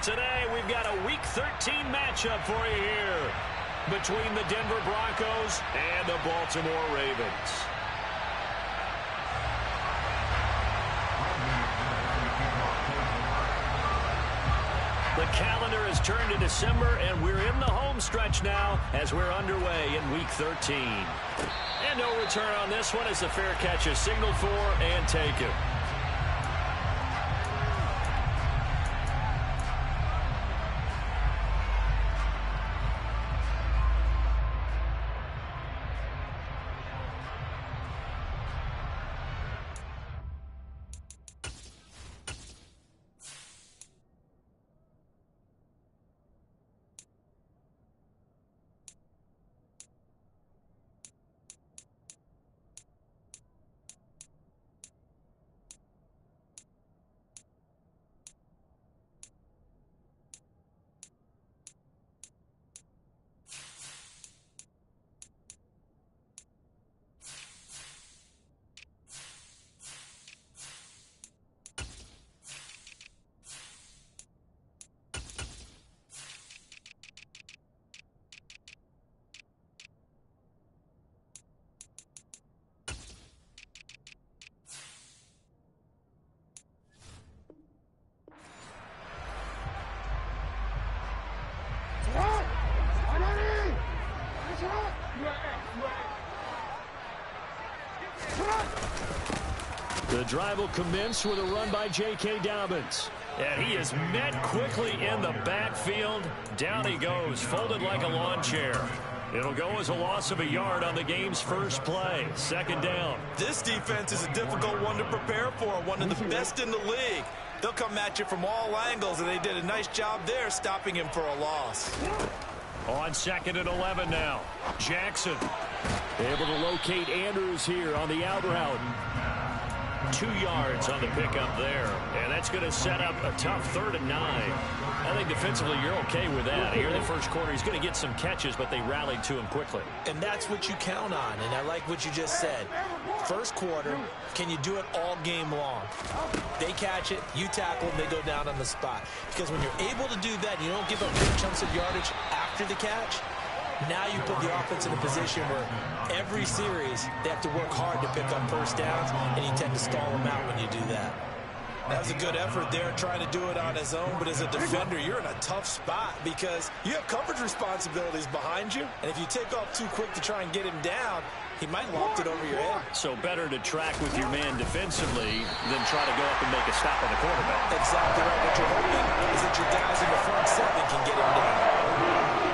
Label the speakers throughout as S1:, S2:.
S1: today we've got a Week 13 matchup for you here between the Denver Broncos and the Baltimore Ravens. The calendar has turned to December, and we're in the home stretch now as we're underway in Week 13. And no return on this one as the fair catch is signaled for and taken. The drive will commence with a run by J.K. Dobbins. And he is met quickly in the backfield. Down he goes, folded like a lawn chair. It'll go as a loss of a yard on the game's first play. Second down.
S2: This defense is a difficult one to prepare for, one of the best in the league. They'll come at you from all angles, and they did a nice job there stopping him for a loss.
S1: On 2nd and 11 now. Jackson able to locate Andrews here on the out route. 2 yards on the pickup there. And that's going to set up a tough 3rd and 9. I think defensively you're okay with that. Here in the first quarter, he's going to get some catches, but they rallied to him quickly.
S2: And that's what you count on, and I like what you just said. First quarter, can you do it all game long? They catch it, you tackle them, they go down on the spot. Because when you're able to do that, you don't give up big chunks of yardage after the catch. Now you put the offense in a position where every series they have to work hard to pick up first downs, and you tend to stall them out when you do that. That was a good effort there trying to do it on his own, but as a defender, you're in a tough spot because you have coverage responsibilities behind you, and if you take off too quick to try and get him down, he might loft it over your head.
S1: So better to track with your man defensively than try to go up and make a stop on the quarterback.
S2: Exactly right. What you're hoping is that your guys in the front seven can get him down.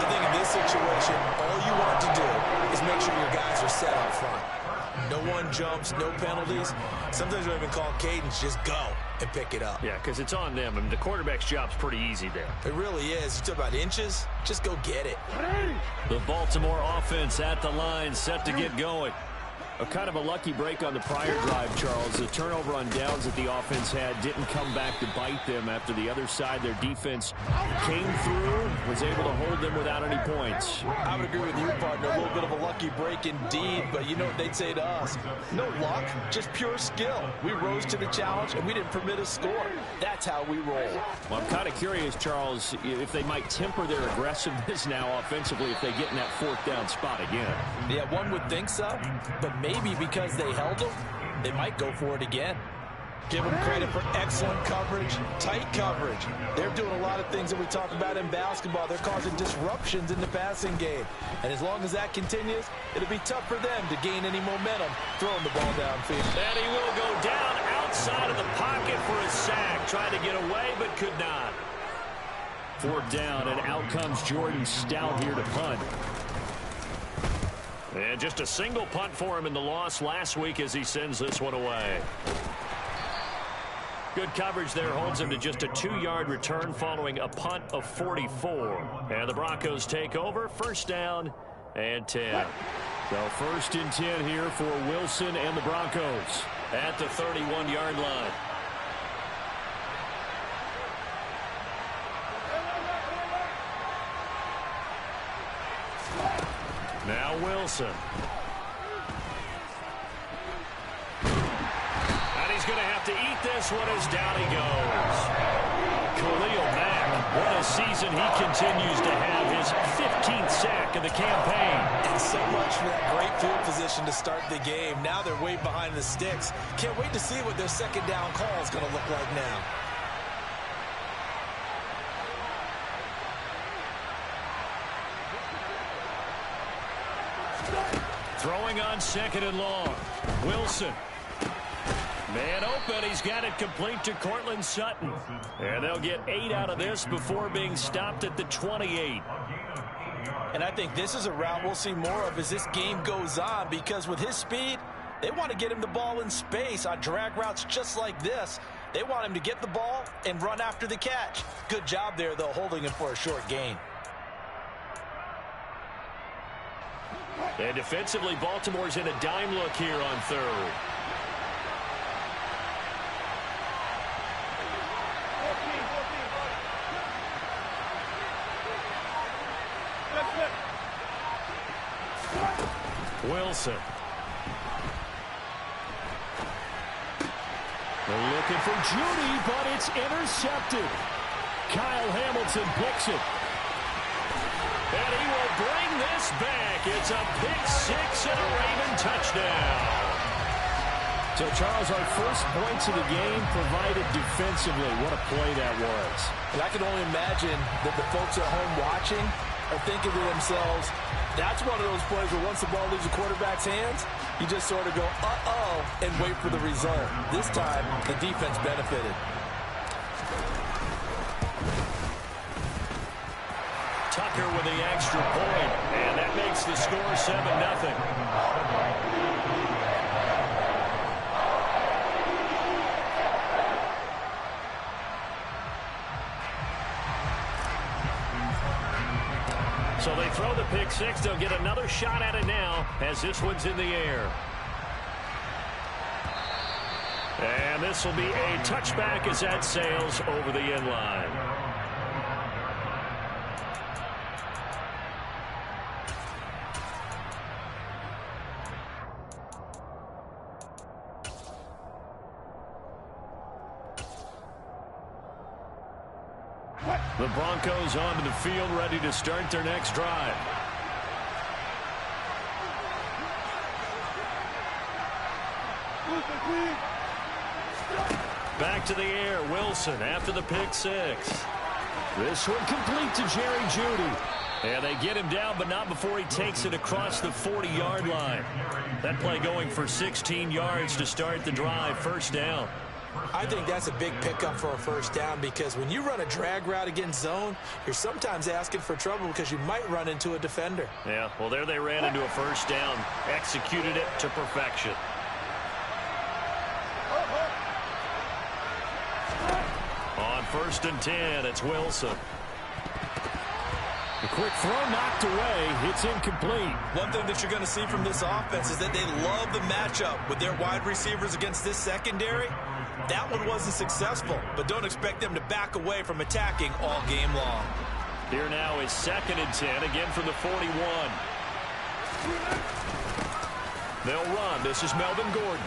S2: I think in this situation, all you want to do is make sure your guys are set up front. No one jumps, no penalties. Sometimes we don't even call cadence, just go and pick it up.
S1: Yeah, because it's on them. I mean, the quarterback's job's pretty easy there.
S2: It really is. You talk about inches, just go get it.
S1: The Baltimore offense at the line, set to get going. A kind of a lucky break on the prior drive, Charles. The turnover on downs that the offense had didn't come back to bite them after the other side. Their defense came through, was able to hold them without any points.
S2: I would agree with you, partner. A little bit of a lucky break indeed, but you know what they'd say to us? No luck, just pure skill. We rose to the challenge, and we didn't permit a score. That's how we roll.
S1: Well, I'm kind of curious, Charles, if they might temper their aggressiveness now offensively if they get in that 4th down spot again.
S2: Yeah, one would think so, but maybe because they held them, they might go for it again. Give them credit for excellent coverage, tight coverage. They're doing a lot of things that we talk about in basketball. They're causing disruptions in the passing game. And as long as that continues, it'll be tough for them to gain any momentum throwing the ball downfield.
S1: And he will go down outside of the pocket for a sack. Tried to get away, but could not. 4th down, and out comes Jordan Stout here to punt. And just a single punt for him in the loss last week as he sends this one away. Good coverage there holds him to just a 2-yard return following a punt of 44. And the Broncos take over. 1st down and 10. So 1st and 10 here for Wilson and the Broncos at the 31-yard line. Now Wilson. And he's going to have to eat this one as down he goes. Khalil Mack, what this season, he continues to have his 15th sack of the campaign.
S2: And so much for that great field position to start the game. Now they're way behind the sticks. Can't wait to see what their second down call is going to look like now.
S1: Throwing on second and long. Wilson. Man open. He's got it complete to Cortland Sutton. And they'll get 8 out of this before being stopped at the 28.
S2: And I think this is a route we'll see more of as this game goes on, because with his speed, they want to get him the ball in space on drag routes just like this. They want him to get the ball and run after the catch. Good job there, though, holding him for a short gain.
S1: And defensively, Baltimore's in a dime look here on third. Wilson. They're looking for Judy, but it's intercepted. Kyle Hamilton picks it. And he will bring this back. It's a pick six and a Raven touchdown.
S3: So, Charles, our first points of the game provided defensively. What a play that was.
S2: And I can only imagine that the folks at home watching are thinking to themselves, that's one of those plays where once the ball leaves the quarterback's hands, you just sort of go, uh-oh, and wait for the result. This time, the defense benefited.
S1: Tucker with the extra point, and that makes the score 7-0. So they throw the pick six. They'll get another shot at it now as this one's in the air. And this will be a touchback as that sails over the end line. The Broncos onto the field, ready to start their next drive. Back to the air, Wilson after the pick six. This one complete to Jerry Jeudy. And they get him down, but not before he takes it across the 40-yard line. That play going for 16 yards to start the drive, first down.
S2: I think that's a big pickup for a first down, because when you run a drag route against zone, you're sometimes asking for trouble because you might run into a defender.
S1: Yeah, well, there they ran into a first down, executed it to perfection. On 1st and 10, it's Wilson.
S3: A quick throw knocked away. It's incomplete.
S2: One thing that you're going to see from this offense is that they love the matchup with their wide receivers against this secondary. That one wasn't successful, but don't expect them to back away from attacking all game long.
S1: Here now is 2nd and 10, again from the 41. They'll run. This is Melvin Gordon.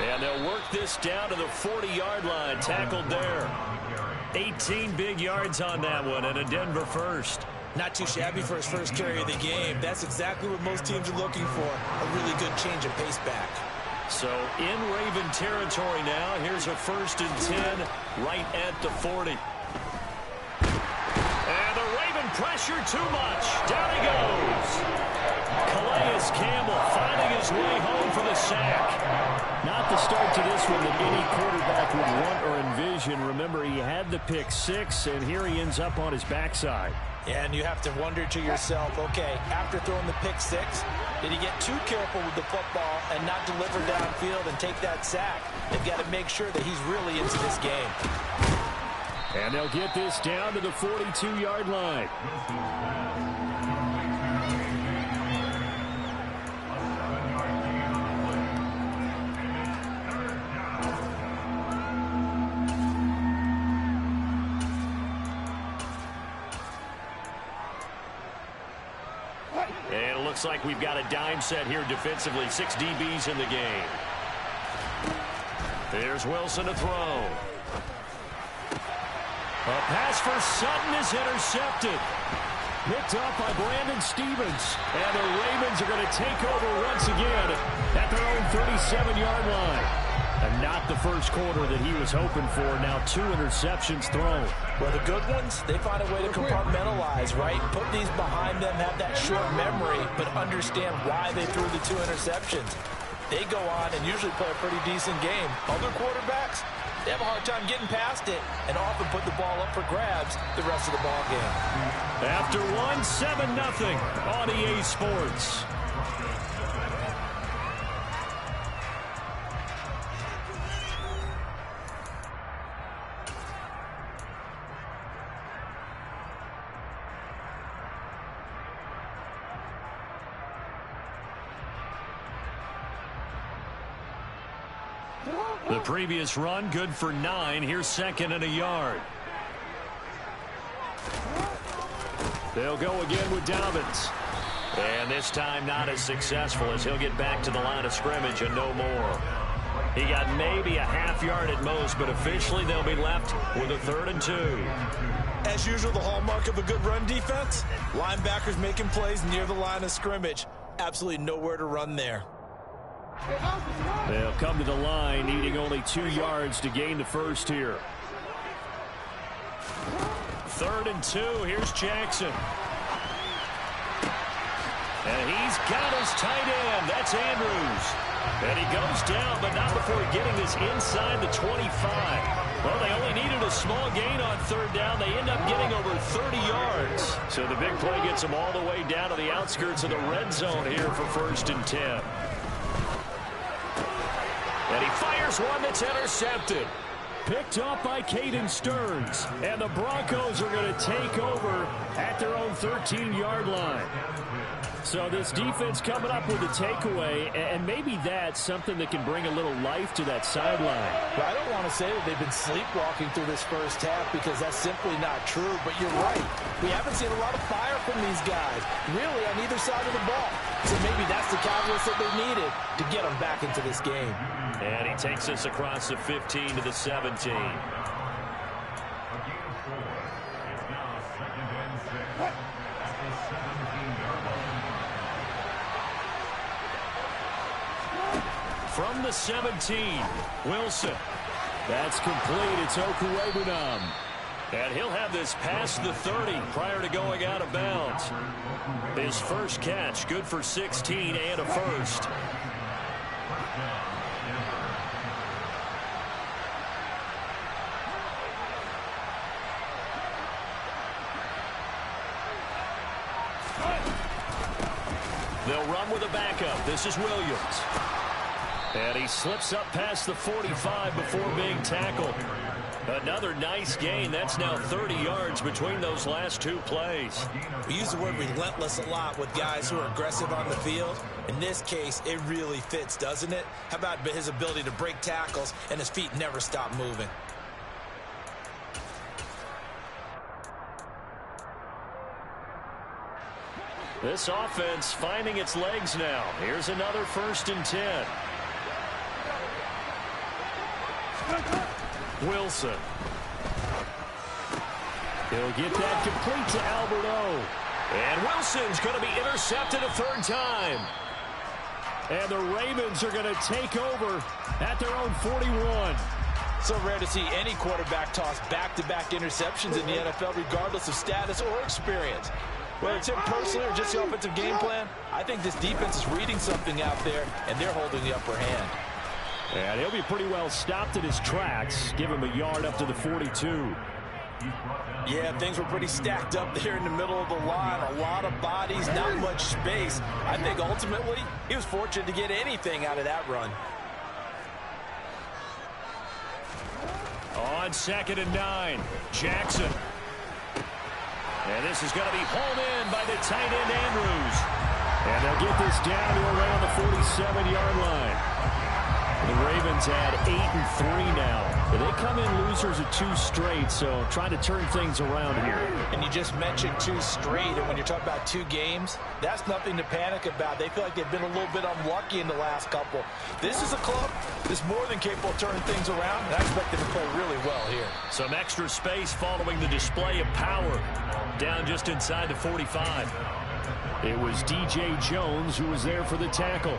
S1: And they'll work this down to the 40-yard line, tackled there. 18 big yards on that one, and a Denver first.
S2: Not too shabby for his first carry of the game. That's exactly what most teams are looking for, a really good change of pace back.
S1: So in Raven territory now. Here's a 1st and 10 right at the 40. And the Raven pressure too much. Down he goes. Calais Campbell finding his way home for the sack.
S3: Not the start to this one that any quarterback would want or envision. Remember, he had the pick six, and here he ends up on his backside.
S2: And you have to wonder to yourself, okay, after throwing the pick six, did he get too careful with the football and not deliver downfield and take that sack? They've got to make sure that he's really into this game.
S3: And they'll get this down to the 42-yard line.
S1: And it looks like we've got a dime set here defensively. 6 DBs in the game. There's Wilson to throw.
S3: A pass for Sutton is intercepted. Picked up by Brandon Stevens. And the Ravens are going to take over once again at their own 37-yard line. And not the first quarter that he was hoping for. Now 2 interceptions thrown.
S2: Well, the good ones, they find a way to compartmentalize, right? Put these behind them, have that short memory, but understand why they threw the 2 interceptions. They go on and usually play a pretty decent game. Other quarterbacks, they have a hard time getting past it and often put the ball up for grabs the rest of the ball game.
S3: After one, 7-0 on EA Sports. The previous run, good for 9. Here's 2nd and a yard. They'll go again with Dobbins.
S1: And this time not as successful as he'll get back to the line of scrimmage and no more. He got maybe a half yard at most, but officially they'll be left with a 3rd and 2.
S2: As usual, the hallmark of a good run defense, linebackers making plays near the line of scrimmage. Absolutely nowhere to run there.
S3: They'll come to the line, needing only 2 yards to gain the first here.
S1: 3rd and 2. Here's Jackson. And he's got his tight end. That's Andrews. And he goes down, but not before getting this inside the 25. Well, they only needed a small gain on 3rd down. They end up getting over 30 yards.
S3: So the big play gets them all the way down to the outskirts of the red zone here for 1st and 10.
S1: And he fires one that's intercepted.
S3: Picked up by Caden Stearns. And the Broncos are going to take over at their own 13-yard line. So this defense coming up with a takeaway, and maybe that's something that can bring a little life to that sideline.
S2: Well, I don't want to say that they've been sleepwalking through this first half because that's simply not true, but you're right. We haven't seen a lot of fire from these guys, really, on either side of the ball. So maybe that's the catalyst that they needed to get them back into this game.
S1: And he takes us across the 15 to the 17. From the 17, Wilson.
S3: That's complete. It's Okuwebunam.
S1: And he'll have this past the 30 prior to going out of bounds. His first catch, good for 16 and a first. They'll run with a backup. This is Williams. And he slips up past the 45 before being tackled. Another nice gain. That's now 30 yards between those last 2 plays.
S2: We use the word relentless a lot with guys who are aggressive on the field. In this case, it really fits, doesn't it? How about his ability to break tackles and his feet never stop moving?
S3: This offense finding its legs now. Here's another 1st and 10. Wilson. He'll get that complete to Alberto.
S1: And Wilson's going to be intercepted a 3rd time.
S3: And the Ravens are going to take over at their own 41.
S2: So rare to see any quarterback toss back-to-back interceptions in the NFL, regardless of status or experience. Whether it's him personally or just the offensive game plan, I think this defense is reading something out there, and they're holding the upper hand.
S3: And he'll be pretty well stopped in his tracks. Give him a yard up to the 42.
S2: Yeah, things were pretty stacked up there in the middle of the line. A lot of bodies, not much space. I think ultimately he was fortunate to get anything out of that run.
S3: On 2nd and 9, Jackson. And this is going to be hauled in by the tight end, Andrews. And they'll get this down to around the 47-yard line. The Ravens had 8-3 now. They come in losers of 2 straight, so trying to turn things around here.
S2: And you just mentioned 2 straight, and when you're talking about 2 games, that's nothing to panic about. They feel like they've been a little bit unlucky in the last couple. This is a club that's more than capable of turning things around, and I expect them to play really well here.
S1: Some extra space following the display of power. Down just inside the 45.
S3: It was DJ Jones who was there for the tackle.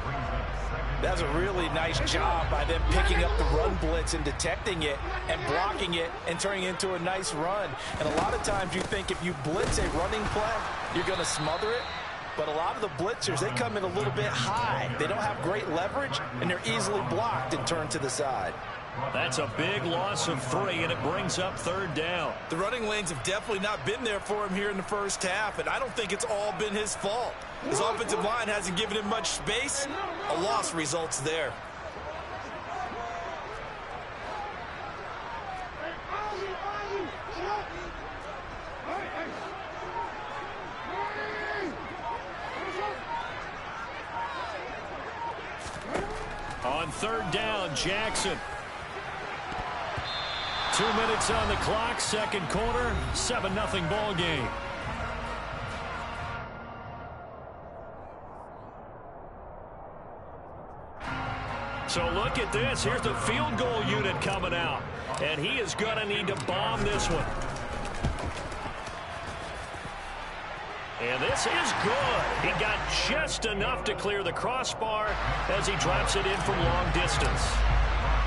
S2: That's a really nice job by them picking up the run blitz and detecting it and blocking it and turning it into a nice run. And a lot of times you think if you blitz a running play, you're going to smother it. But a lot of the blitzers, they come in a little bit high. They don't have great leverage, and they're easily blocked and turned to the side.
S1: That's a big loss of 3, and it brings up 3rd down.
S2: The running lanes have definitely not been there for him here in the first half, and I don't think it's all been his fault. His offensive line hasn't given him much space. A loss results there.
S1: On 3rd down, Jackson. 2 minutes on the clock, 2nd quarter, 7-0 ball game. So look at this. Here's the field goal unit coming out. And he is going to need to bomb this one. And this is good. He got just enough to clear the crossbar as he drops it in from long distance.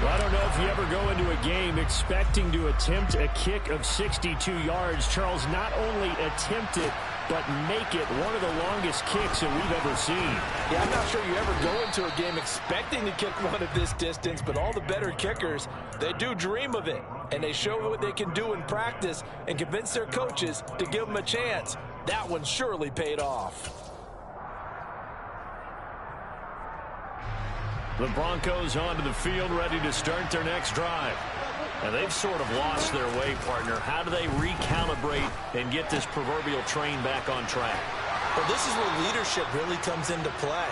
S3: Well, I don't know if you ever go into a game expecting to attempt a kick of 62 yards. Charles, not only attempt it, but make it one of the longest kicks that we've ever seen.
S2: Yeah, I'm not sure you ever go into a game expecting to kick one of this distance, but all the better kickers, they do dream of it. And they show what they can do in practice and convince their coaches to give them a chance. That one surely paid off.
S1: The Broncos onto the field, ready to start their next drive. And they've sort of lost their way, partner. How do they recalibrate and get this proverbial train back on track?
S2: Well, this is where leadership really comes into play.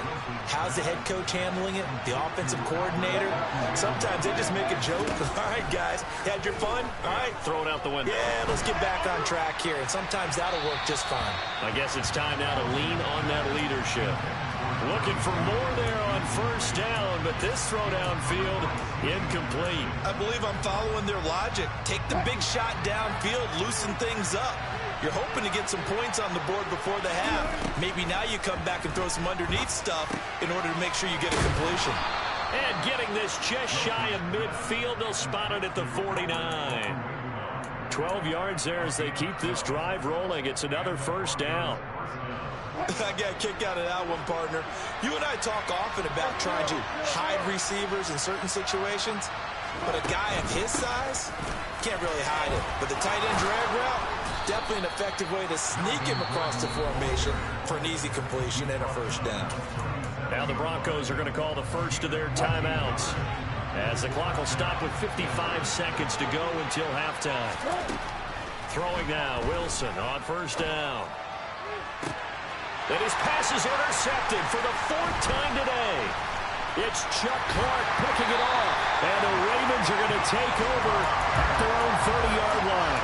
S2: How's the head coach handling it? The offensive coordinator? Sometimes they just make a joke. All right, guys, had your fun? All right.
S1: Throw it out the window.
S2: Yeah, let's get back on track here. And sometimes that'll work just fine.
S1: I guess it's time now to lean on that leadership. Looking for more there on 1st down, but this throw downfield incomplete.
S2: I believe I'm following their logic. Take the big shot downfield, loosen things up. You're hoping to get some points on the board before the half. Maybe now you come back and throw some underneath stuff in order to make sure you get a completion.
S1: And getting this just shy of midfield, they'll spot it at the 49. 12 yards there as they keep this drive rolling. It's another 1st down.
S2: I got a kick out of that one, partner. You and I talk often about trying to hide receivers in certain situations, but a guy of his size can't really hide it. But the tight end drag route, definitely an effective way to sneak him across the formation for an easy completion and a 1st down.
S1: Now the Broncos are going to call the first of their timeouts as the clock will stop with 55 seconds to go until halftime. Throwing now, Wilson on 1st down. And his pass is intercepted for the 4th time today. It's Chuck Clark picking it off. And the Ravens are going to take over at their own 30-yard line.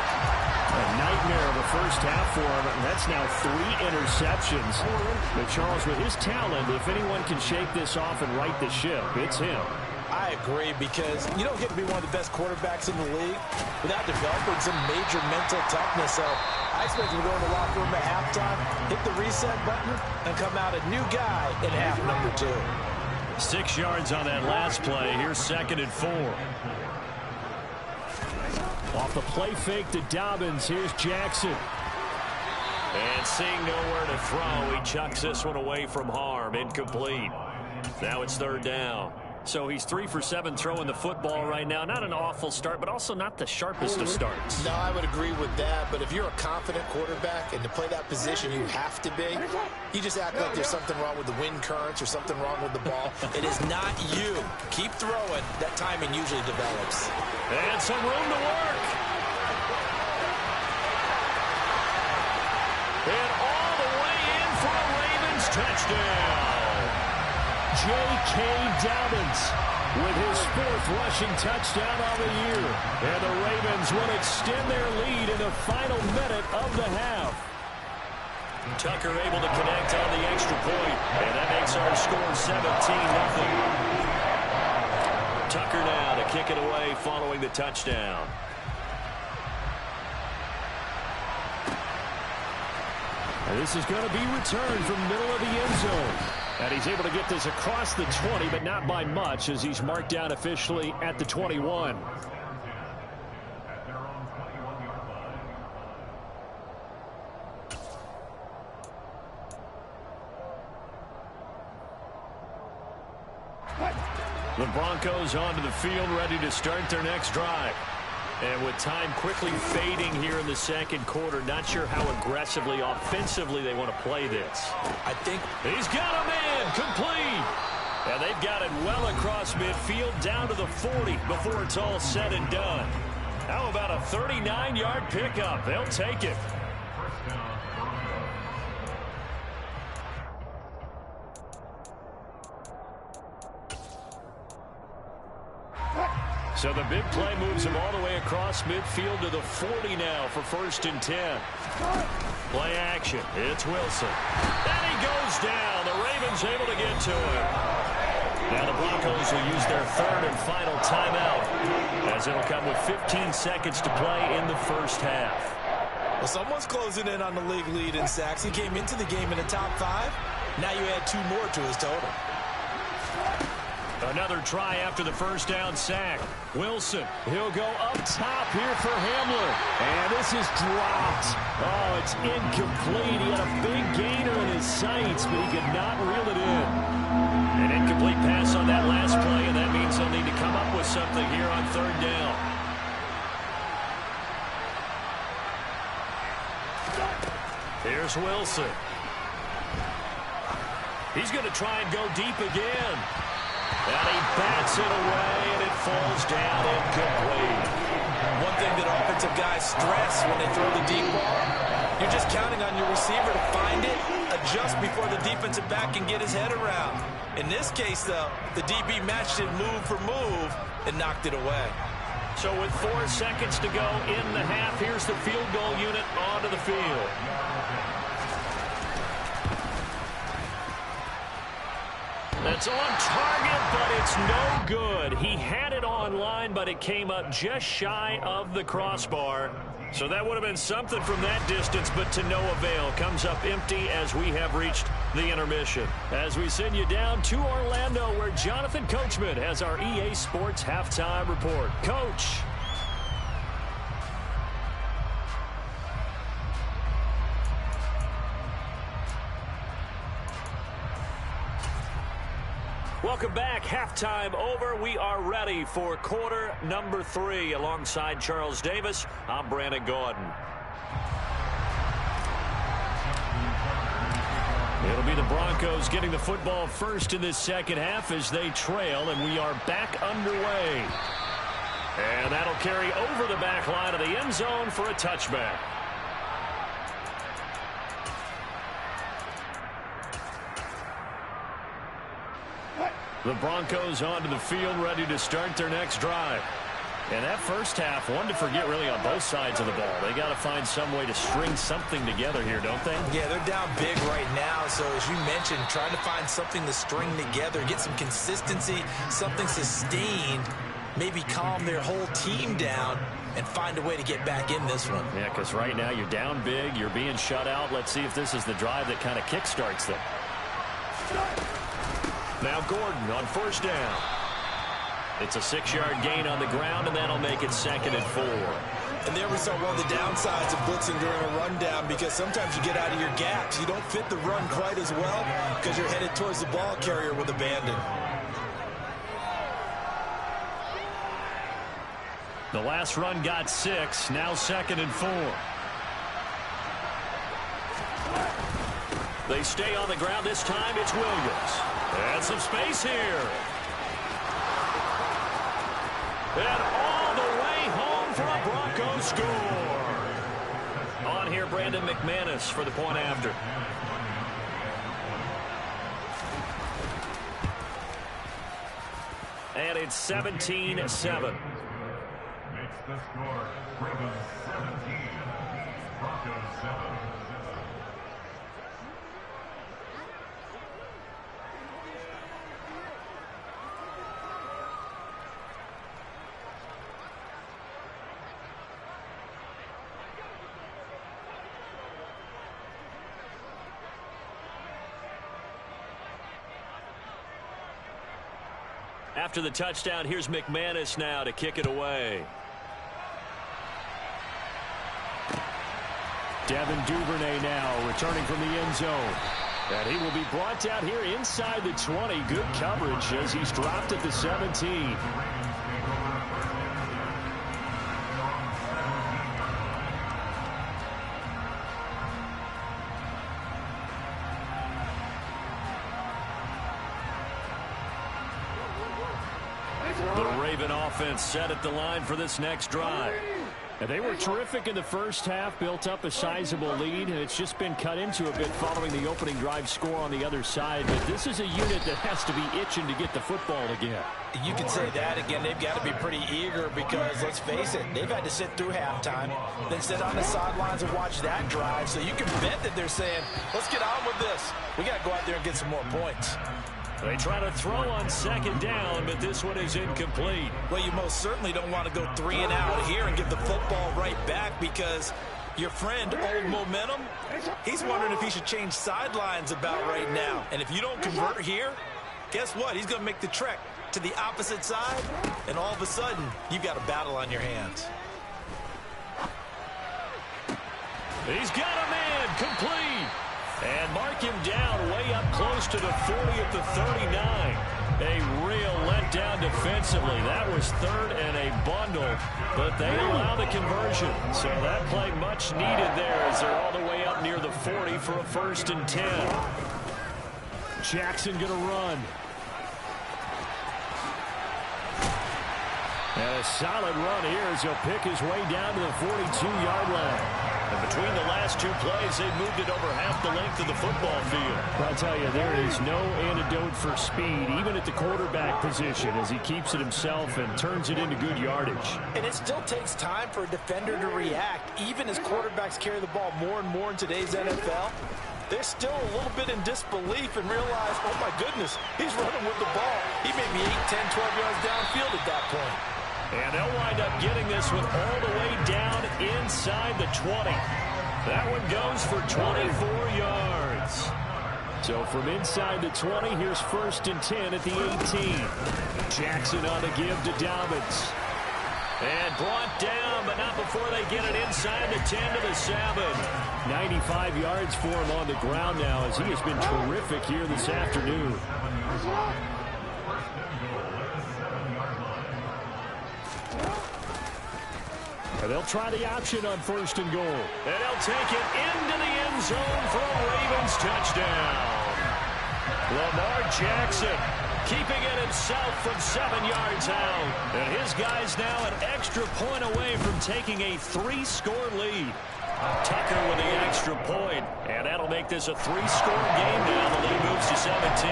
S1: A nightmare of a first half for him. And that's now 3 interceptions. But Charles, with his talent, if anyone can shake this off and right the ship, it's him.
S2: I agree, because you don't get to be one of the best quarterbacks in the league without developing some major mental toughness. So I expect him to go in the locker room at halftime, hit the reset button, and come out a new guy in half number 2.
S1: 6 yards on that last play. Here's 2nd and 4.
S3: Off the play fake to Dobbins. Here's Jackson.
S1: And seeing nowhere to throw, he chucks this one away from harm. Incomplete. Now it's 3rd down. So he's 3 for 7 throwing the football right now. Not an awful start, but also not the sharpest of starts.
S2: No, I would agree with that. But if you're a confident quarterback and to play that position you have to be, you just act like there's something wrong with the wind currents or something wrong with the ball. It is not you. Keep throwing. That timing usually develops.
S1: And some room to work. And all the way in for a Ravens touchdown.
S3: J.K. Dobbins with his 4th rushing touchdown on the year. And the Ravens will extend their lead in the final minute of the half.
S1: Tucker able to connect on the extra point, and that makes our score 17-0. Tucker now to kick it away following the touchdown.
S3: And this is going to be returned from the middle of the end zone. And he's able to get this across the 20, but not by much, as he's marked down officially at the 21.
S1: The Broncos onto the field, ready to start their next drive. And with time quickly fading here in the second quarter, not sure how aggressively, offensively they want to play this.
S2: I think
S1: he's got a man complete. And they've got it well across midfield down to the 40 before it's all said and done. How about a 39-yard pickup? They'll take it. So the big play moves him all the way across midfield to the 40 now for 1st and 10. Play action. It's Wilson. And he goes down. The Ravens able to get to him. Now the Broncos will use their 3rd and final timeout, as it'll come with 15 seconds to play in the first half.
S2: Well, someone's closing in on the league lead in sacks. He came into the game in the top 5. Now you add 2 more to his total.
S1: Another try after the first down sack. Wilson.
S3: He'll go up top here for Hamler. And this is dropped. Oh, it's incomplete. He had a big gainer in his sights, but he could not reel it in.
S1: An incomplete pass on that last play, and that means they'll need to come up with something here on 3rd down. Here's Wilson. He's going to try and go deep again. And he bats it away, and it falls down incomplete.
S2: One thing that offensive guys stress when they throw the deep ball, you're just counting on your receiver to find it, adjust before the defensive back can get his head around. In this case, though, the DB matched it move for move and knocked it away.
S1: So with 4 seconds to go in the half, here's the field goal unit onto the field. That's on target, but it's no good. He had it on line, but it came up just shy of the crossbar. So that would have been something from that distance, but to no avail. Comes up empty as we have reached the intermission. As we send you down to Orlando, where Jonathan Coachman has our EA Sports Halftime Report. Coach. Welcome back. Halftime over. We are ready for quarter number 3. Alongside Charles Davis, I'm Brandon Gordon. It'll be the Broncos getting the football first in this second half as they trail, and we are back underway. And that'll carry over the back line of the end zone for a touchback. The Broncos onto the field, ready to start their next drive. And that first half, one to forget really on both sides of the ball. They got to find some way to string something together here, don't they?
S2: Yeah, they're down big right now. So as you mentioned, trying to find something to string together, get some consistency, something sustained, maybe calm their whole team down and find a way to get back in this one.
S1: Yeah, because right now you're down big, you're being shut out. Let's see if this is the drive that kind of kickstarts them. Now Gordon on first down. It's a 6-yard gain on the ground, and that'll make it 2nd and 4.
S2: And there we saw one of the downsides of blitzing during a rundown, because sometimes you get out of your gaps. You don't fit the run quite as well because you're headed towards the ball carrier with abandon.
S1: The last run got 6, now 2nd and 4. They stay on the ground. This time it's Williams. And some space here. And all the way home for a Broncos score. On here, Brandon McManus for the point after. and it's 17-7.
S4: Makes the score Ravens 17, Broncos 7.
S1: After the touchdown, here's McManus now to kick it away.
S3: Devin Duvernay now returning from the end zone. And he will be brought down here inside the 20. Good coverage as he's dropped at the 17.
S1: The Raven offense set at the line for this next drive.
S3: And they were terrific in the first half, built up a sizable lead, and it's just been cut into a bit following the opening drive score on the other side. But this is a unit that has to be itching to get the football again.
S2: You can say that again. They've got to be pretty eager because, let's face it, they've had to sit through halftime, then sit on the sidelines and watch that drive. So you can bet that they're saying, let's get on with this. We got to go out there and get some more points.
S1: They try to throw on second down, but this one is incomplete.
S2: Well, you most certainly don't want to go 3 and out here and give the football right back because your friend, Old Momentum, he's wondering if he should change sidelines about right now. And if you don't convert here, guess what? He's going to make the trek to the opposite side, and all of a sudden, you've got a battle on your hands.
S1: He's got a man complete. And mark him down way up close to the 40 at the 39. A real letdown defensively. That was third and a bundle, but they allow the conversion. So that play much needed there as they're all the way up near the 40 for a 1st and 10.
S3: Jackson going to run. And a solid run here as he'll pick his way down to the 42-yard line.
S1: And between the last 2 plays, they moved it over half the length of the football field.
S3: I'll tell you, there is no antidote for speed, even at the quarterback position, as he keeps it himself and turns it into good yardage.
S2: And it still takes time for a defender to react, even as quarterbacks carry the ball more and more in today's NFL. They're still a little bit in disbelief and realize, oh my goodness, he's running with the ball. He may be 8, 10, 12 yards downfield at that point.
S1: And they'll wind up getting this one all the way down inside the 20. That one goes for 24 yards.
S3: So from inside the 20, here's 1st and 10 at the 18. Jackson on the give to Dobbins.
S1: And brought down, but not before they get it inside the 10 to the 7.
S3: 95 yards for him on the ground now as he has been terrific here this afternoon. And they'll try the option on 1st and goal.
S1: And they'll take it into the end zone for a Ravens touchdown. Lamar Jackson keeping it himself from 7 yards out. And his guys now an extra point away from taking a 3-score lead. Tucker with the extra point. And that'll make this a 3-score game now. The lead moves to 17.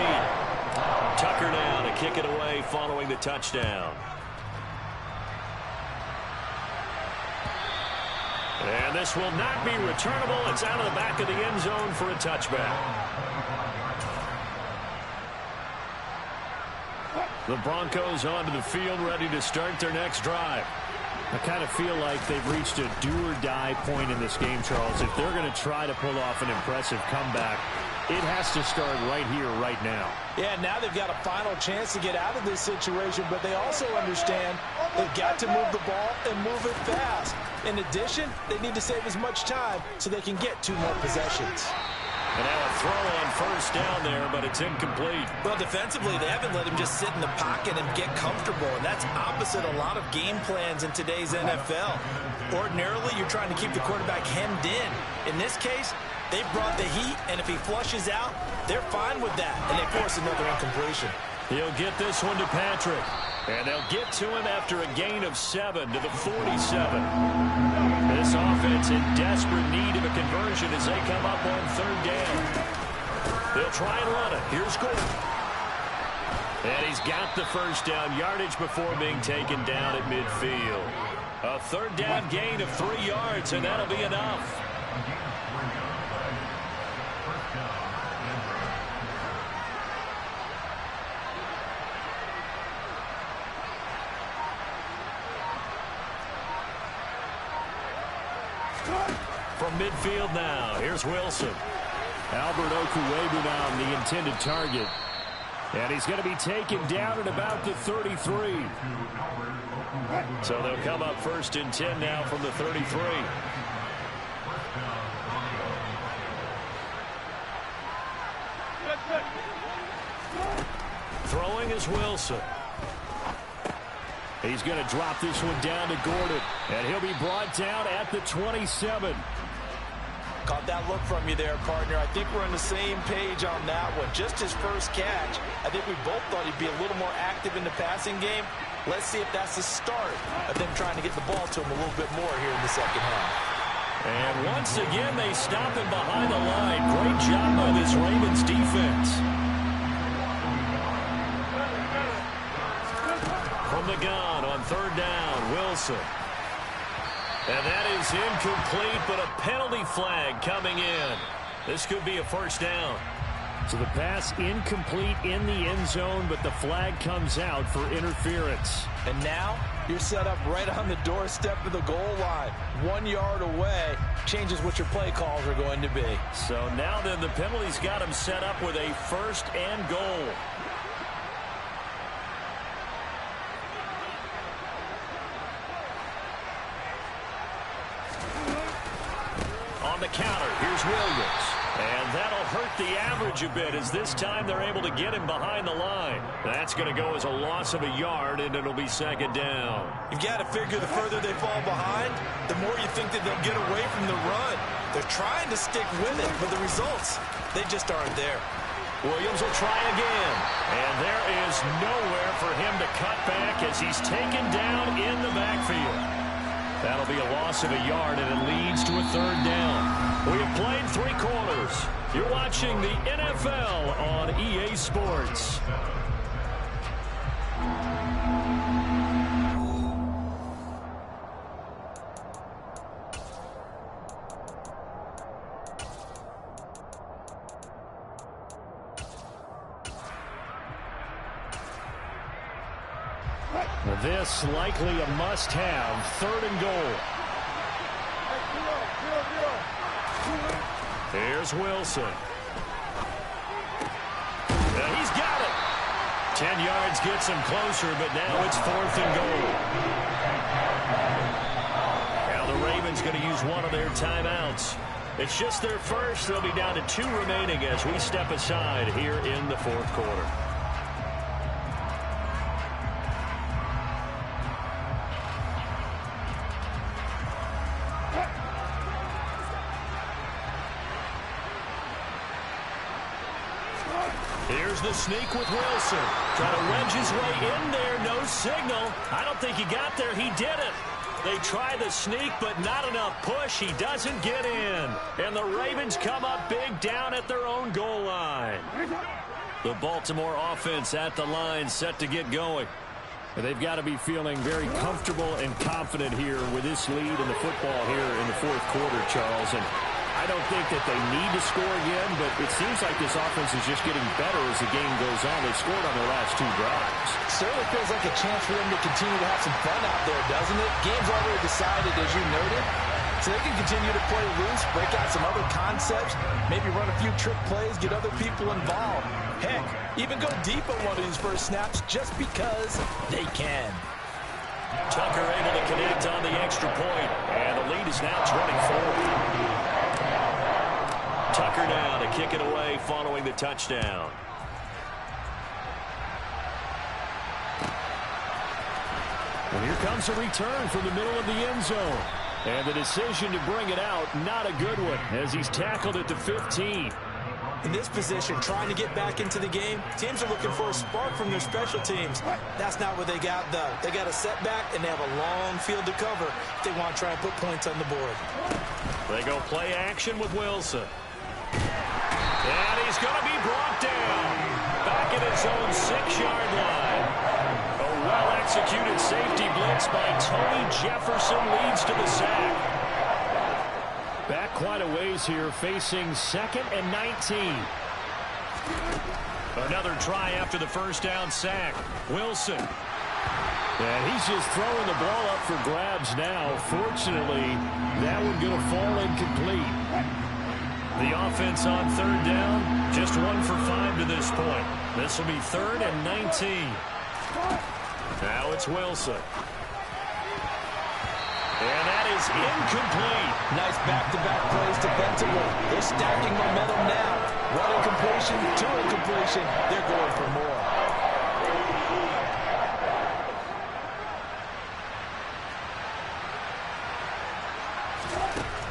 S1: Tucker now to kick it away following the touchdown. And this will not be returnable. It's out of the back of the end zone for a touchback. The Broncos onto the field, ready to start their next drive.
S3: I kind of feel like they've reached a do-or-die point in this game, Charles. If they're going to try to pull off an impressive comeback, it has to start right here, right now.
S2: Yeah, now they've got a final chance to get out of this situation, but they also understand they've got to move the ball and move it fast. In addition, they need to save as much time so they can get 2 more possessions.
S1: And now a throw on 1st down there, but it's incomplete.
S2: Well, defensively, they haven't let him just sit in the pocket and get comfortable, and that's opposite a lot of game plans in today's NFL. Ordinarily, you're trying to keep the quarterback hemmed in. In this case, they brought the heat, and if he flushes out, they're fine with that, and they force another incompletion.
S1: He'll get this one to Patrick. And they'll get to him after a gain of 7 to the 47. This offense in desperate need of a conversion as they come up on 3rd down. They'll try and run it. Here's Gordon. And he's got the first down yardage before being taken down at midfield. A third down gain of 3 yards, and that'll be enough. From midfield now, here's Wilson.
S3: Albert Okuebu now on the intended target. And he's going to be taken down at about the 33.
S1: So they'll come up first and 10 now from the 33. Throwing is Wilson.
S3: He's going to drop this one down to Gordon. And he'll be brought down at the 27.
S2: Caught that look from you there, partner. I think we're on the same page on that one. Just his first catch. I think we both thought he'd be a little more active in the passing game. Let's see if that's the start of them trying to get the ball to him a little bit more here in the second half.
S1: And once again, they stop him behind the line. Great job by this Ravens defense. From the gun on third down, Wilson. And that is incomplete, but a penalty flag coming in. This could be a first down.
S3: So the pass incomplete in the end zone, but the flag comes out for interference.
S2: And now you're set up right on the doorstep of the goal line. 1 yard away changes what your play calls are going to be.
S1: So now then the penalty's got him set up with a first and goal. On the counter, here's Williams. And that'll hurt the average a bit as this time they're able to get him behind the line. That's going to go as a loss of a yard, and it'll be second down.
S2: You've got to figure the further they fall behind, the more you think that they'll get away from the run. They're trying to stick with it, but the results, they just aren't there.
S1: Williams will try again. And there is nowhere for him to cut back as he's taken down in the backfield. That'll be a loss of a yard, and it leads to a third down. We have played 3 quarters. You're watching the NFL on EA Sports.
S3: This likely a must-have, third and goal.
S1: Here's Wilson. And he's got it. 10 yards gets him closer, but now it's fourth and goal. Now the Ravens going to use one of their timeouts. It's just their first. They'll be down to 2 remaining as we step aside here in the fourth quarter. Here's the sneak with Wilson. Trying to wedge his way in there. No signal. I don't think he got there. He did it. They try the sneak, but not enough push. He doesn't get in. And the Ravens come up big down at their own goal line. The Baltimore offense at the line set to get going.
S3: They've got to be feeling very comfortable and confident here with this lead in the football here in the fourth quarter, Charles. And I don't think that they need to score again, but it seems like this offense is just getting better as the game goes on. They scored on their last 2 drives.
S2: Certainly feels like a chance for them to continue to have some fun out there, doesn't it? Game's already decided, as you noted. So they can continue to play loose, break out some other concepts, maybe run a few trick plays, get other people involved. Heck, even go deep on one of these first snaps just because they can.
S1: Tucker able to connect on the extra point, and the lead is now 24. Tucker now to kick it away following the touchdown.
S3: And here comes a return from the middle of the end zone. And the decision to bring it out, not a good one, as he's tackled at the 15.
S2: In this position, trying to get back into the game, teams are looking for a spark from their special teams. That's not what they got, though. They got a setback, and they have a long field to cover if they want to try and put points on the board.
S1: They go play action with Wilson. And he's going to be brought down. Back at his own 6-yard line. A well-executed safety blitz by Tony Jefferson leads to the sack.
S3: Back quite a ways here, facing 2nd and 19.
S1: Another try after the first down sack. Wilson.
S3: And he's just throwing the ball up for grabs now. Fortunately, that one going to fall incomplete.
S1: The offense on 3rd down, just 1 for 5 to this point. This will be 3rd and 19. Now it's Wilson. And that is incomplete.
S2: Nice back-to-back plays defensively. They're stacking momentum now. 1 incompletion, 2 incompletion. They're going for more.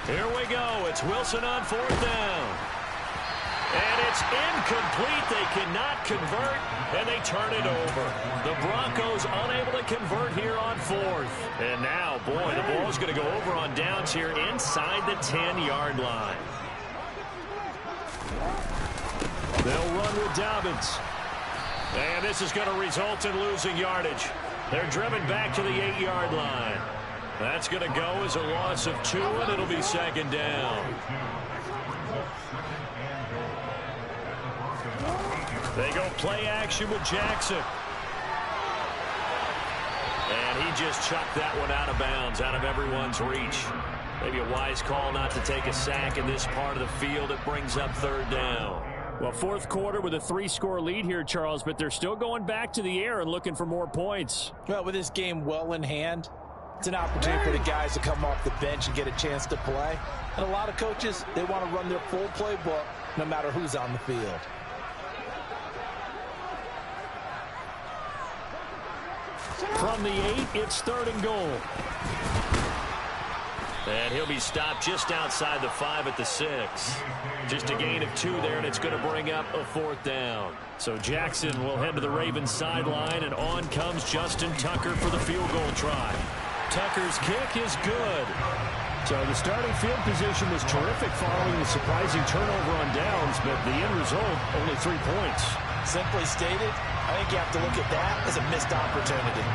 S1: Here we go. It's Wilson on 4th down. And it's incomplete. They cannot convert, and they turn it over. The Broncos unable to convert here on 4th. And now, boy, the ball's going to go over on downs here inside the 10-yard line.
S3: They'll run with Dobbins.
S1: And this is going to result in losing yardage. They're driven back to the 8-yard line. That's going to go as a loss of 2, and it'll be 2nd down. They go play action with Jackson. And he just chucked that one out of bounds, out of everyone's reach. Maybe a wise call not to take a sack in this part of the field. It brings up 3rd down.
S3: Well, 4th quarter with a 3-score lead here, Charles, but they're still going back to the air and looking for more points.
S2: Well, with this game well in hand, it's an opportunity for the guys to come off the bench and get a chance to play. And a lot of coaches, they want to run their full playbook no matter who's on the field.
S3: From the 8, it's 3rd and goal.
S1: And he'll be stopped just outside the 5 at the 6. Just a gain of 2 there, and it's going to bring up a 4th down.
S3: So Jackson will head to the Ravens sideline, and on comes Justin Tucker for the field goal try.
S1: Tucker's kick is good.
S3: So the starting field position was terrific following the surprising turnover on downs, but the end result, only 3 points.
S2: Simply stated, I think you have to look at that as a missed opportunity.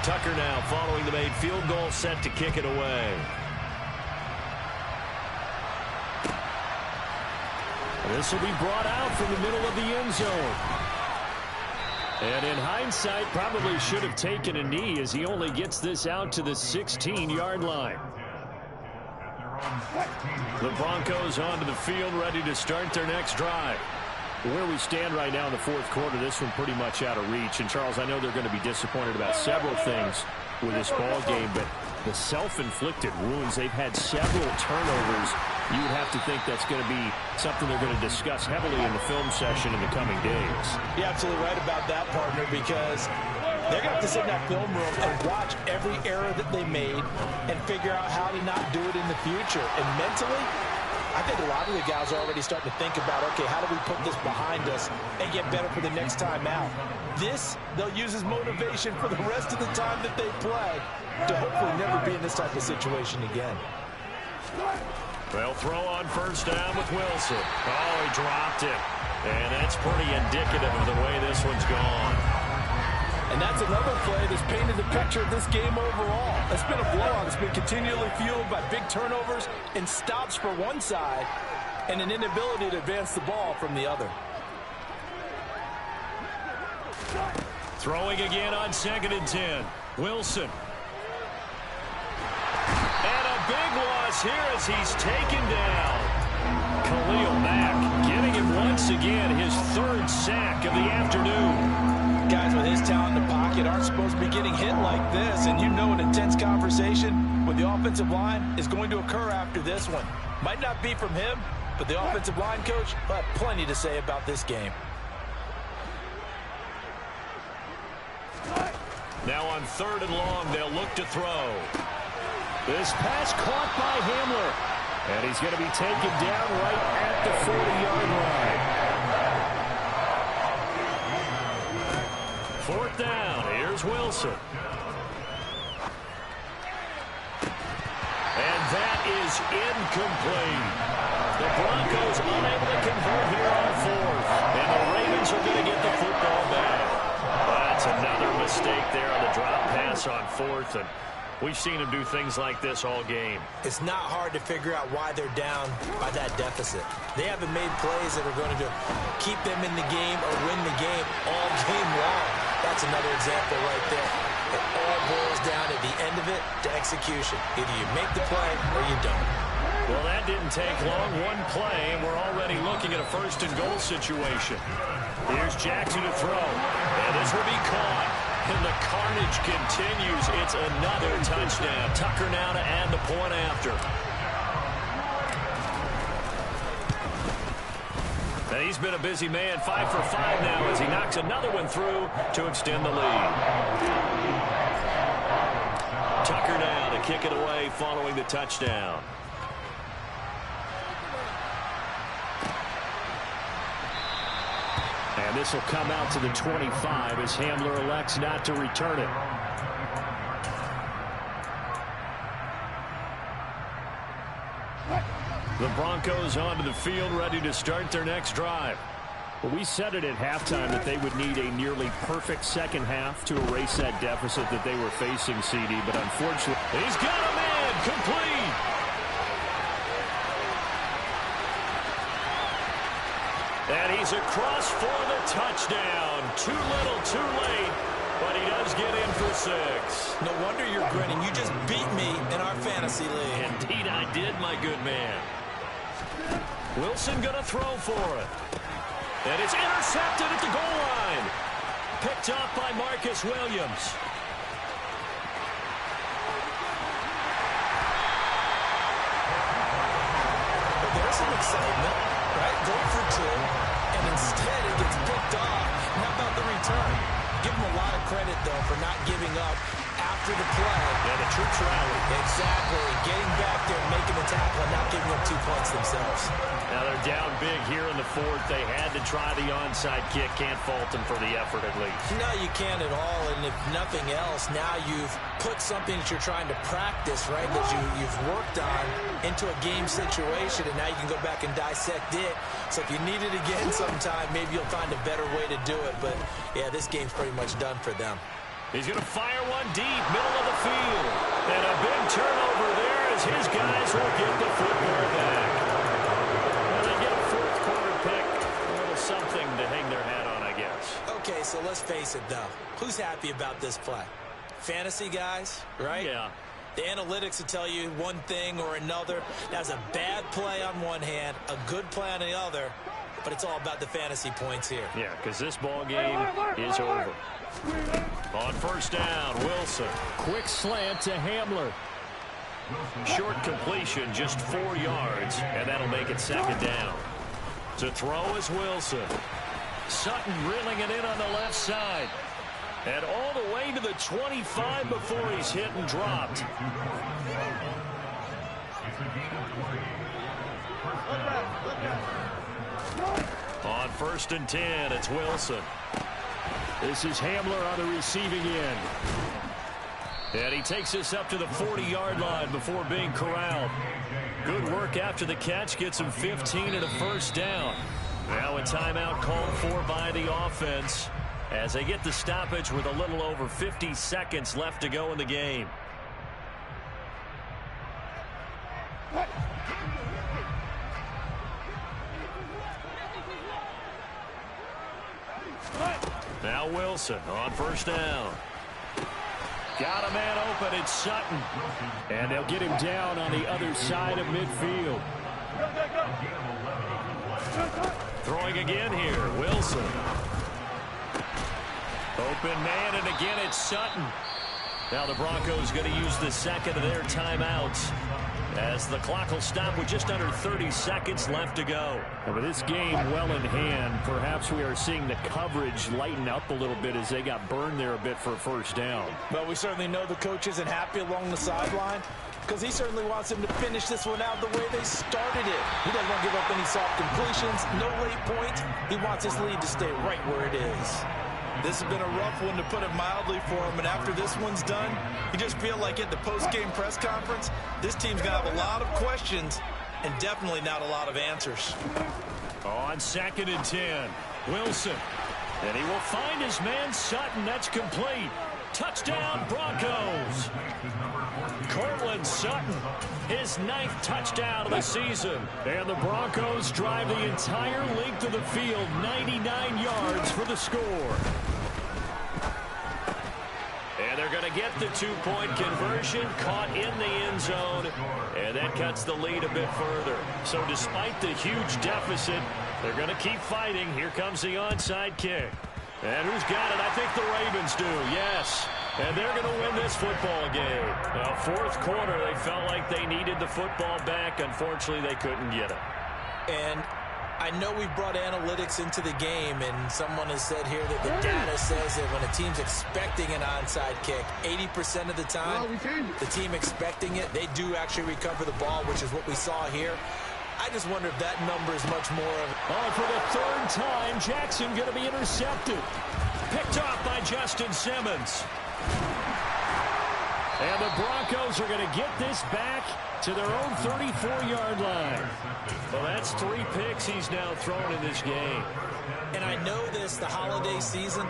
S1: Tucker now following the made field goal, set to kick it away.
S3: This will be brought out from the middle of the end zone. And in hindsight, probably should have taken a knee as he only gets this out to the 16-yard line.
S1: The Broncos onto the field, ready to start their next drive.
S3: Where we stand right now in the 4th quarter, this one pretty much out of reach. And, Charles, I know they're going to be disappointed about several things with this ball game, but the self-inflicted wounds, they've had several turnovers. You would have to think that's going to be something they're going to discuss heavily in the film session in the coming days.
S2: You're absolutely right about that, partner, because they're going to have to sit in that film room and watch every error that they made and figure out how to not do it in the future. And mentally, I think a lot of the guys are already starting to think about, okay, how do we put this behind us and get better for the next time out? This, they'll use as motivation for the rest of the time that they play to hopefully never be in this type of situation again.
S1: They'll throw on 1st down with Wilson. Oh, he dropped it. And that's pretty indicative of the way this one's gone.
S2: And that's another play that's painted the picture of this game overall. It's been a blowout. It's been continually fueled by big turnovers and stops for one side and an inability to advance the ball from the other.
S1: Throwing again on 2nd and 10. Wilson. And a big loss here as he's taken down. Khalil Mack getting him once again, his 3rd sack of the afternoon.
S2: Guys with his talent in the pocket aren't supposed to be getting hit like this, and you know an intense conversation with the offensive line is going to occur after this one. Might not be from him, but the offensive line coach will have plenty to say about this game.
S1: Now on 3rd and long, they'll look to throw.
S3: This pass caught by Hamler. And he's going to be taken down right at the 40-yard line.
S1: 4th down. Here's Wilson. And that is incomplete. The Broncos unable to convert here on fourth. And the Ravens are going to get the football back. That's another mistake there on the drop pass on fourth. And we've seen them do things like this all game.
S2: It's not hard to figure out why they're down by that deficit. They haven't made plays that are going to keep them in the game or win the game all game long. That's another example right there. It all boils down at the end of it to execution. Either you make the play or you don't.
S1: Well, that didn't take long. One play, and we're already looking at a first-and-goal situation. Here's Jackson to throw. And this will be caught. And the carnage continues. It's another touchdown. Tucker now to add the point after. And he's been a busy man. 5 for 5 now as he knocks another one through to extend the lead. Tucker now to kick it away following the touchdown.
S3: And this will come out to the 25 as Hamler elects not to return it.
S1: The Broncos onto the field, ready to start their next drive.
S3: Well, we said it at halftime that they would need a nearly perfect second half to erase that deficit that they were facing, CD, but unfortunately...
S1: He's got a man, complete. And he's across for the touchdown. Too little, too late, but he does get in for 6.
S2: No wonder you're grinning. You just beat me in our fantasy league.
S1: Indeed I did, my good man. Wilson gonna throw for it. And it's intercepted at the goal line. Picked up by Marcus Williams.
S2: There's some excitement, right? Going for 2, and instead it gets picked off. And how about the return? Give him a lot of credit, though, for not giving up after the play.
S1: Yeah, the troops rally.
S2: Exactly. Getting back there, making the tackle, and not giving up 2 points themselves.
S1: Now they're down big here in the fourth. They had to try the onside kick. Can't fault them for the effort at least.
S2: No, you can't at all. And if nothing else, now you've put something that you're trying to practice, right, that you've worked on into a game situation, and now you can go back and dissect it. So if you need it again sometime, maybe you'll find a better way to do it. But, yeah, this game's pretty much done for them.
S1: He's going to fire one deep, middle of the field. And a big turnover there as his guys will get the football back. Well, they get a fourth-quarter pick. A little something to hang their hat on, I guess.
S2: Okay, so let's face it, though. Who's happy about this play? Fantasy guys, right?
S1: Yeah.
S2: The analytics will tell you one thing or another. That's a bad play on one hand, a good play on the other, but it's all about the fantasy points here.
S1: Yeah, because this ball game is over. On first down, Wilson.
S3: Quick slant to Hamler.
S1: Short completion, just 4 yards, and that'll make it second down. To throw is Wilson. Sutton reeling it in on the left side. And all the way to the 25 before he's hit and dropped. On first and 10, it's Wilson.
S3: This is Hamler on the receiving end.
S1: And he takes us up to the 40-yard line before being corralled. Good work after the catch. Gets him 15 and a first down. Now a timeout called for by the offense as they get the stoppage with a little over 50 seconds left to go in the game. Now Wilson on first down. Got a man open. It's Sutton.
S3: And they'll get him down on the other side of midfield.
S1: Throwing again here. Wilson. Open man, and again it's Sutton. Now the Broncos going to use the second of their timeouts as the clock will stop with just under 30 seconds left to go.
S3: And with this game well in hand, perhaps we are seeing the coverage lighten up a little bit as they got burned there a bit for a first down.
S2: Well, we certainly know the coach isn't happy along the sideline because he certainly wants them to finish this one out the way they started it. He doesn't want to give up any soft completions, no late points. He wants his lead to stay right where it is. This has been a rough one, to put it mildly, for him. And after this one's done, you just feel like at the post-game press conference, this team's going to have a lot of questions and definitely not a lot of answers.
S1: On 2nd and 10, Wilson. And he will find his man Sutton. That's complete. Touchdown, Broncos. Cortland Sutton, his 9th touchdown of the season. And the Broncos drive the entire length of the field, 99 yards for the score. And they're going to get the 2-point conversion, caught in the end zone, and that cuts the lead a bit further. So despite the huge deficit, they're going to keep fighting. Here comes the onside kick. And who's got it? I think the Ravens do, yes. And they're going to win this football game. Now, 4th quarter, they felt like they needed the football back. Unfortunately, they couldn't get it.
S2: And I know we've brought analytics into the game, and someone has said here that the data says that when a team's expecting an onside kick, 80% of the time, the team expecting it, they do actually recover the ball, which is what we saw here. I just wonder if that number is much more of...
S3: Oh, for the 3rd time, Jackson going to be intercepted.
S1: Picked off by Justin Simmons. And the Broncos are going to get this back to their own 34-yard line. Well, that's 3 picks he's now thrown in this game.
S2: And I know this, the holiday season,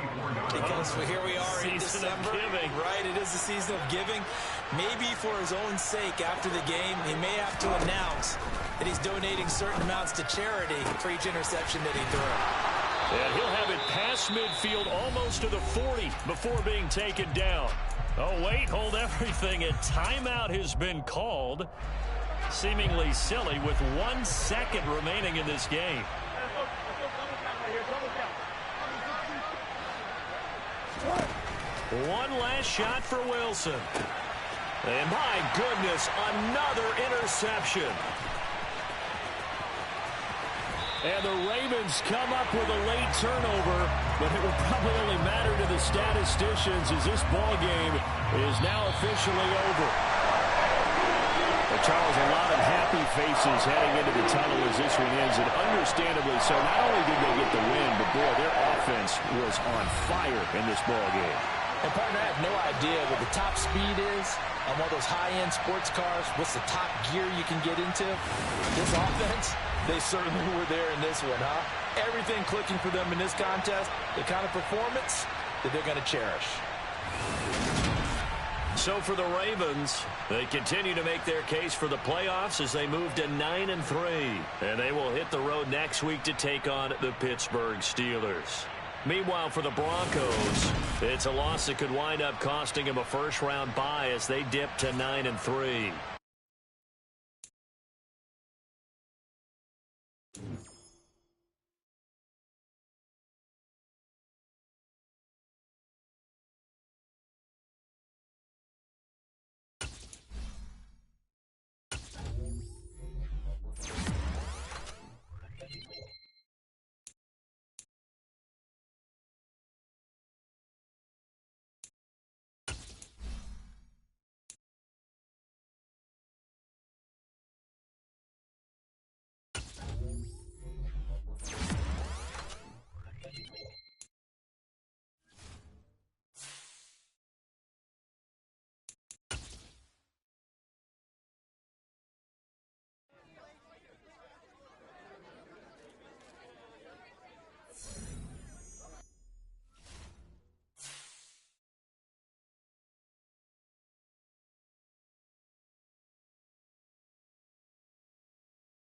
S2: because here we are in December.
S1: Giving.
S2: Right, it is the season of giving. Maybe for his own sake after the game, he may have to announce that he's donating certain amounts to charity for each interception that he threw.
S1: And he'll have it past midfield almost to the 40 before being taken down. Oh, wait, hold everything. A timeout has been called. Seemingly silly with 1 second remaining in this game. One last shot for Wilson. And my goodness, another interception.
S3: And the Ravens come up with a late turnover, but it will probably only matter to the statisticians as this ball game is now officially over. Well, Charles, a lot of happy faces heading into the tunnel as this one ends, and understandably so. Not only did they get the win, but boy, their offense was on fire in this ball game.
S2: And partner, I have no idea what the top speed is on one of those high-end sports cars. What's the top gear you can get into? This offense, they certainly were there in this one, huh? Everything clicking for them in this contest, the kind of performance that they're going to cherish.
S1: So for the Ravens, they continue to make their case for the playoffs as they move to 9-3. And they will hit the road next week to take on the Pittsburgh Steelers. Meanwhile, for the Broncos, it's a loss that could wind up costing them a first-round bye as they dip to 9-3.